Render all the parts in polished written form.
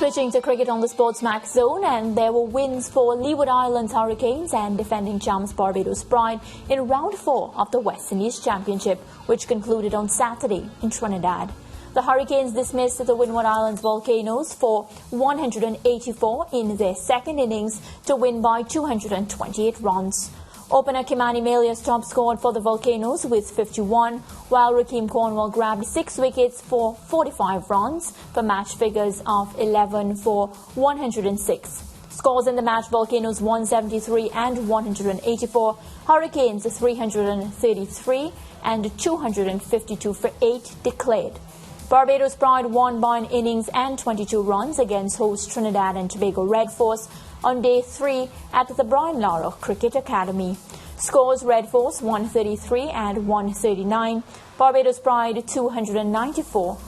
Switching to cricket on the SportsMax zone, and there were wins for Leeward Islands Hurricanes and defending champs Barbados Pride in round 4 of the West Indies Championship, which concluded on Saturday in Trinidad. The Hurricanes dismissed the Windward Islands Volcanoes for 184 in their second innings to win by 228 runs. Opener Kimani Melius top scored for the Volcanoes with 51, while Rakeem Cornwall grabbed 6 wickets for 45 runs for match figures of 11 for 106. Scores in the match: Volcanoes 173 and 184, Hurricanes 333 and 252 for 8 declared. Barbados Pride won by an innings and 22 runs against host Trinidad and Tobago Red Force on day 3 at the Brian Lara Cricket Academy. Scores: Red Force 133 and 139, Barbados Pride 294.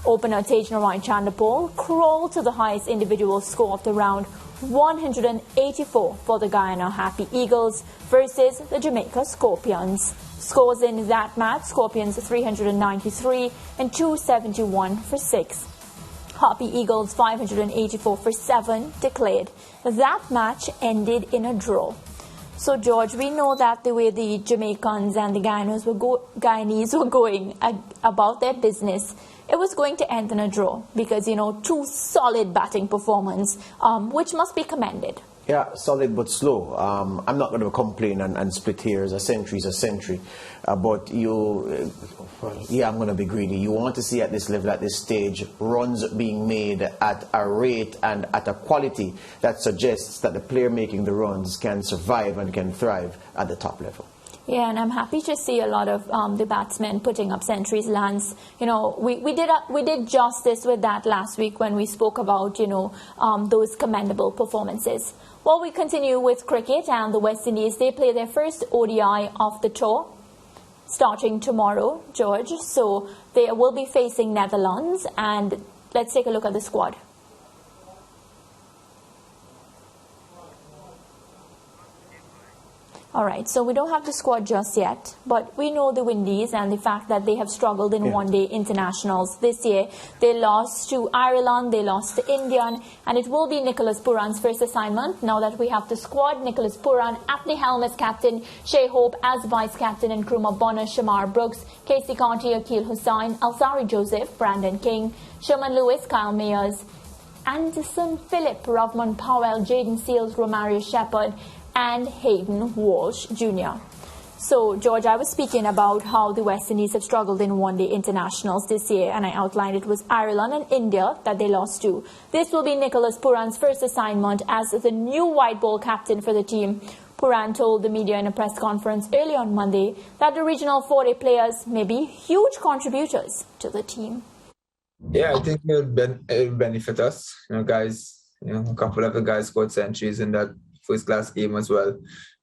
Opener Tejnarai Chanderpaul crawled to the highest individual score of the round, 184 for the Guyana Harpy Eagles versus the Jamaica Scorpions. Scores in that match: Scorpions 393 and 271 for 6. Harpy Eagles 584 for 7 declared. That match ended in a draw. So, George, we know that the way the Jamaicans and the Guyanese were going about their business, it was going to end in a draw because, two solid batting performance, which must be commended. Yeah, solid but slow. I'm not going to complain and split hairs. A century is a century. But I'm going to be greedy. You want to see at this level, at this stage, runs being made at a rate and at a quality that suggests that the player making the runs can survive and can thrive at the top level. Yeah, and I'm happy to see a lot of the batsmen putting up centuries. Lance, we did justice with that last week when we spoke about those commendable performances. Well, we continue with cricket, and the West Indies, they play their first ODI of the tour starting tomorrow, George. So they will be facing Netherlands, and let's take a look at the squad. All right, so we don't have the squad just yet, but we know the Windies and the fact that they have struggled in one-day internationals this year. They lost to Ireland, they lost to India, and it will be Nicholas Pooran's first assignment. Now that we have the squad: Nicholas Pooran at the helm as captain, Shea Hope as vice-captain, and Nkrumah Bonner, Shamar Brooks, Casey Conti, Akil Hussain, Alzari Joseph, Brandon King, Sherman Lewis, Kyle Mayers, Anderson Phillip, Ravman Powell, Jaden Seals, Romario Shepherd, and Hayden Walsh Jr. So, George, I was speaking about how the West Indies have struggled in one-day internationals this year, and I outlined it was Ireland and India that they lost to. This will be Nicholas Pooran's first assignment as the new white ball captain for the team. Pooran told the media in a press conference early on Monday that the regional 4-day players may be huge contributors to the team. Yeah, I think it will benefit us. Guys, a couple of the guys scored centuries in that first-class game as well.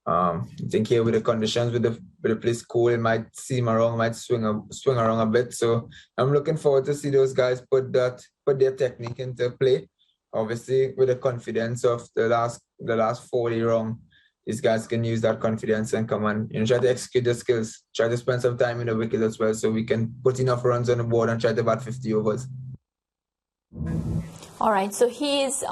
I think here with the conditions, with the place cool, it might seem around, might swing around a bit. So I'm looking forward to see those guys put their technique into play. Obviously, with the confidence of the last 40 round, these guys can use that confidence and come and try to execute their skills. Try to spend some time in the wicket as well, so we can put enough runs on the board and try to bat 50 overs. All right, so he's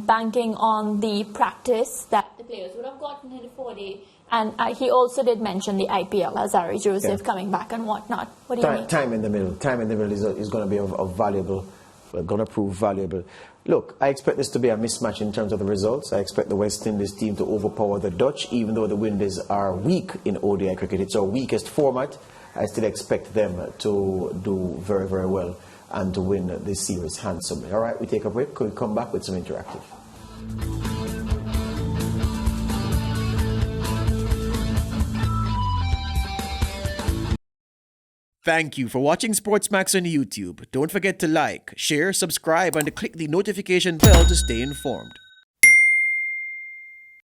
banking on the practice that the players would have gotten in the 4-day. And he also did mention the IPL, Alzari Joseph coming back and whatnot. What do you mean? Time in the middle. Time in the middle is going to be of valuable, going to prove valuable. Look, I expect this to be a mismatch in terms of the results. I expect the West Indies team to overpower the Dutch, even though the Windies are weak in ODI cricket. It's our weakest format. I still expect them to do very, very well and to win this series handsomely. All right, we take a break. We'll come back with some interactive. Thank you for watching SportsMax on YouTube. Don't forget to like, share, subscribe, and click the notification bell to stay informed.